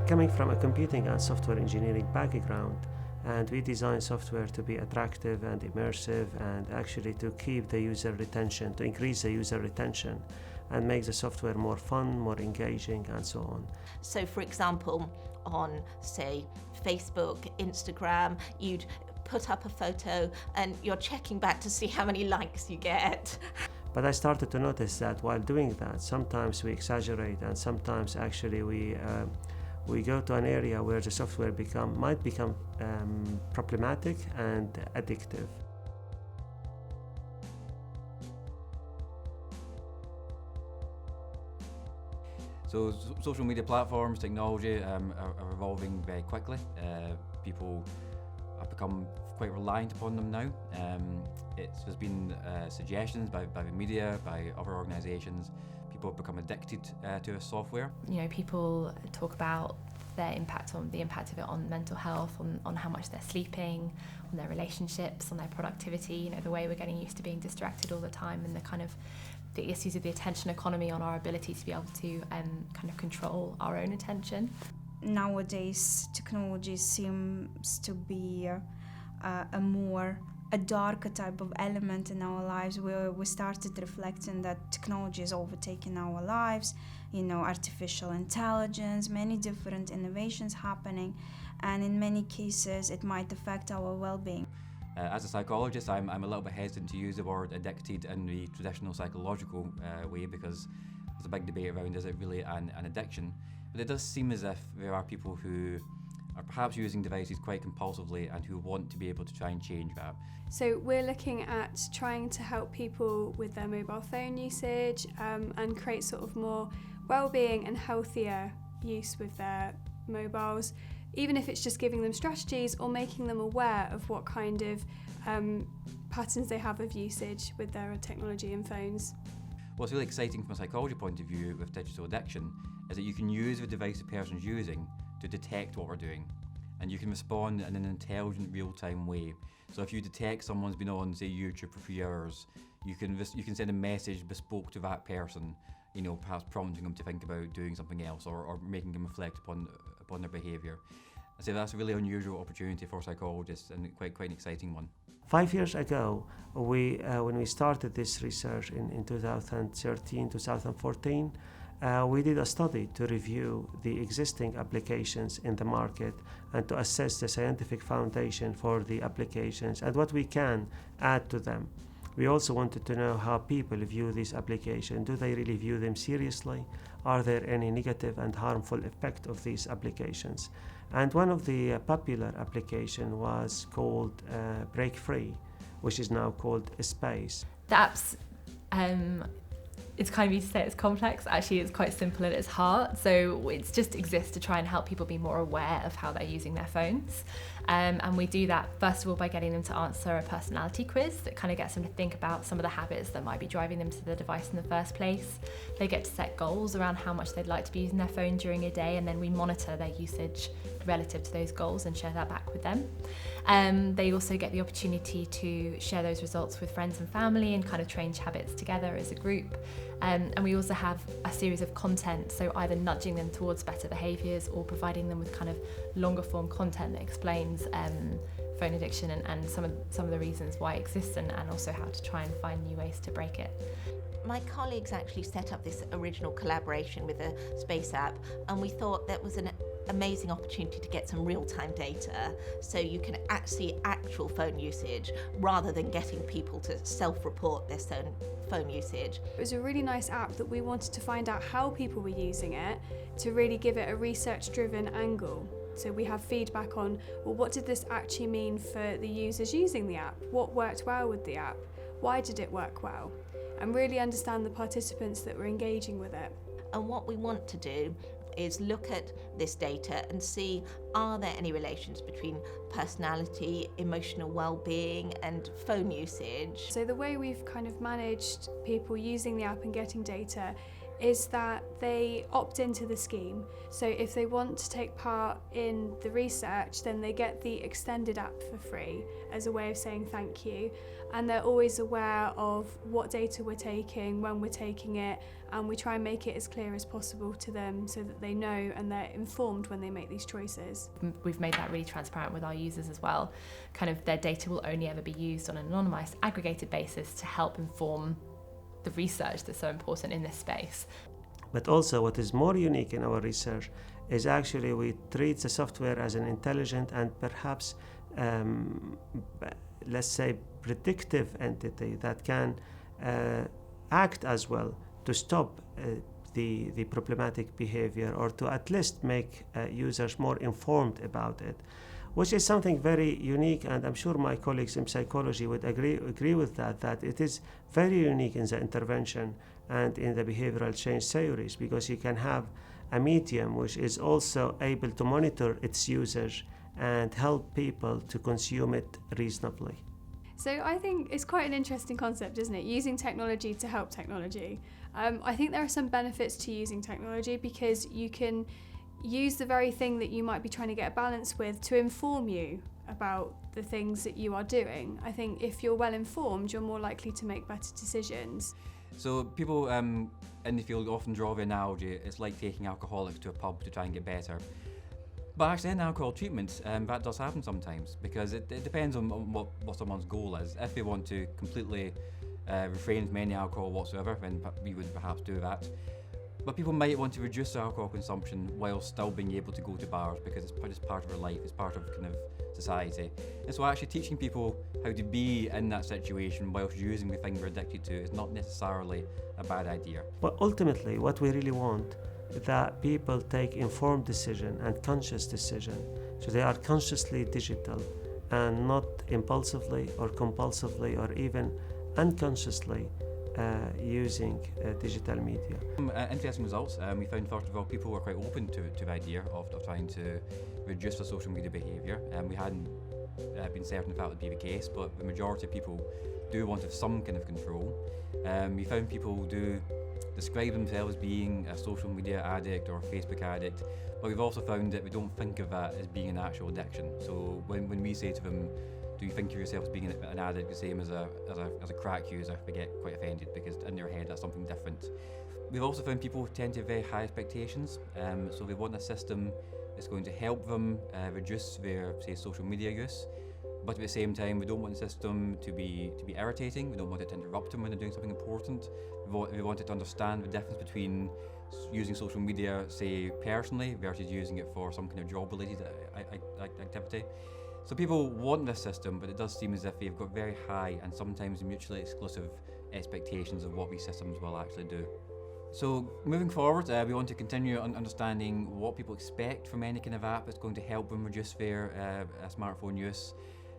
coming from a computing and software engineering background, and we design software to be attractive and immersive and actually to keep the user retention, to increase the user retention and make the software more fun, more engaging, and so on. So for example, on say Facebook, Instagram, you'd put up a photo and you're checking back to see how many likes you get. But I started to notice that while doing that, sometimes we exaggerate and sometimes actually we go to an area where the software might become problematic and addictive. So social media platforms, technology are evolving very quickly. People have become quite reliant upon them now. There's been suggestions by the media, by other organisations. People have become addicted to this software. You know, people talk about the impact of it on mental health, on how much they're sleeping, on their relationships, on their productivity. You know, the way we're getting used to being distracted all the time, and the issues of the attention economy on our ability to be able to kind of control our own attention. Nowadays, technology seems to be a darker type of element in our lives, where we started reflecting that technology is overtaking our lives, you know, artificial intelligence, many different innovations happening, and in many cases it might affect our well-being. As a psychologist, I'm a little bit hesitant to use the word addicted in the traditional psychological way, because there's a big debate around, is it really an addiction? But it does seem as if there are people who are perhaps using devices quite compulsively and who want to be able to try and change that. So we're looking at trying to help people with their mobile phone usage and create sort of more well-being and healthier use with their mobiles, even if it's just giving them strategies or making them aware of what kind of patterns they have of usage with their technology and phones. What's really exciting from a psychology point of view with digital addiction is that you can use the device the person's using to detect what we're doing, and you can respond in an intelligent, real-time way. So if you detect someone's been on, say, YouTube for 3 hours, you can send a message bespoke to that person, you know, perhaps prompting them to think about doing something else or making them reflect upon their behaviour. I say that's a really unusual opportunity for psychologists and quite an exciting one. 5 years ago, when we started this research in 2013, 2014, we did a study to review the existing applications in the market and to assess the scientific foundation for the applications and what we can add to them. We also wanted to know how people view these applications. Do they really view them seriously? Are there any negative and harmful effect of these applications? And one of the popular application was called Break Free, which is now called Space. The app's it's kind of easy to say it's complex. Actually, it's quite simple at its heart. So it just exists to try and help people be more aware of how they're using their phones. And we do that, first of all, by getting them to answer a personality quiz that kind of gets them to think about some of the habits that might be driving them to the device in the first place. They get to set goals around how much they'd like to be using their phone during a day, and then we monitor their usage relative to those goals and share that back with them. They also get the opportunity to share those results with friends and family and kind of change habits together as a group. And we also have a series of content, so either nudging them towards better behaviours or providing them with kind of longer form content that explains phone addiction and some of the reasons why it exists and also how to try and find new ways to break it. My colleagues actually set up this original collaboration with the Space app, and we thought that was an amazing opportunity to get some real-time data so you can see actual phone usage rather than getting people to self-report their phone usage. It was a really nice app that we wanted to find out how people were using it to really give it a research-driven angle. So we have feedback on, well, what did this actually mean for the users using the app? What worked well with the app? Why did it work well? And really understand the participants that were engaging with it. And what we want to do is look at this data and see, are there any relations between personality, emotional well-being and phone usage? So the way we've kind of managed people using the app and getting data is that they opt into the scheme. So if they want to take part in the research, then they get the extended app for free as a way of saying thank you. And they're always aware of what data we're taking, when we're taking it, and we try and make it as clear as possible to them so that they know and they're informed when they make these choices. We've made that really transparent with our users as well. Kind of their data will only ever be used on an anonymised, aggregated basis to help inform the research that's so important in this space. But also what is more unique in our research is actually we treat the software as an intelligent and perhaps, let's say, predictive entity that can act as well to stop the problematic behavior, or to at least make users more informed about it, which is something very unique, and I'm sure my colleagues in psychology would agree with that it is very unique in the intervention and in the behavioral change theories, because you can have a medium which is also able to monitor its users and help people to consume it reasonably. So I think it's quite an interesting concept, isn't it? Using technology to help technology. I think there are some benefits to using technology, because you can use the very thing that you might be trying to get a balance with to inform you about the things that you are doing. I think if you're well informed, you're more likely to make better decisions. So people in the field often draw the analogy, it's like taking alcoholics to a pub to try and get better. But actually in alcohol treatment, that does happen sometimes, because it depends on what someone's goal is. If they want to completely refrain from any alcohol whatsoever, then we would perhaps do that. But people might want to reduce their alcohol consumption while still being able to go to bars, because it's just part of their life, it's part of kind of society. And so actually teaching people how to be in that situation whilst using the thing they're addicted to is not necessarily a bad idea. But ultimately, what we really want is that people take informed decision and conscious decision. So they are consciously digital and not impulsively or compulsively or even unconsciously using digital media. Interesting results. We found, first of all, people were quite open to the idea of trying to reduce their social media behaviour. We hadn't been certain if that would be the case, but the majority of people do want to have some kind of control. We found people do describe themselves as being a social media addict or a Facebook addict, but we've also found that we don't think of that as being an actual addiction. So when we say to them, do you think of yourself as being an addict the same as a crack user, they get quite offended, because in their head that's something different. We've also found people tend to have very high expectations, so they want a system that's going to help them reduce their, say, social media use, but at the same time we don't want the system to be irritating, we don't want it to interrupt them when they're doing something important. We want it to understand the difference between using social media, say, personally versus using it for some kind of job-related activity. So people want this system, but it does seem as if they've got very high and sometimes mutually exclusive expectations of what these systems will actually do. So moving forward, we want to continue understanding what people expect from any kind of app that's going to help them reduce their smartphone use.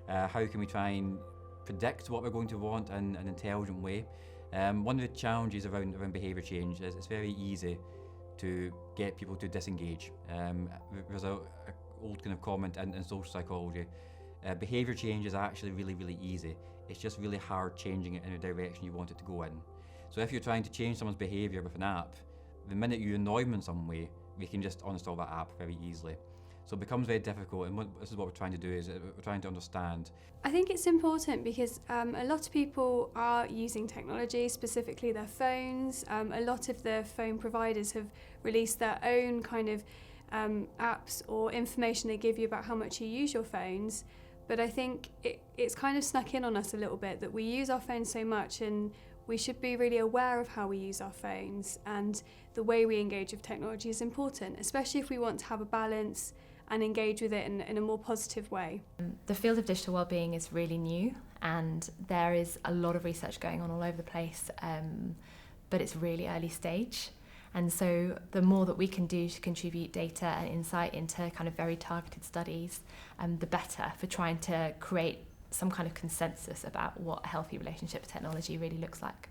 How can we try and predict what we're going to want in an intelligent way? One of the challenges around behaviour change is it's very easy to get people to disengage. There's an old kind of comment in social psychology. Behaviour change is actually really, really easy. It's just really hard changing it in a direction you want it to go in. So if you're trying to change someone's behaviour with an app, the minute you annoy them in some way, we can just uninstall that app very easily. So it becomes very difficult, and this is what we're trying to do, is we're trying to understand. I think it's important because a lot of people are using technology, specifically their phones. A lot of the phone providers have released their own kind of apps or information they give you about how much you use your phones. But I think it's kind of snuck in on us a little bit that we use our phones so much, and we should be really aware of how we use our phones, and the way we engage with technology is important, especially if we want to have a balance and engage with it in a more positive way. The field of digital wellbeing is really new, and there is a lot of research going on all over the place, but it's really early stage. And so the more that we can do to contribute data and insight into kind of very targeted studies, the better for trying to create some kind of consensus about what a healthy relationship with technology really looks like.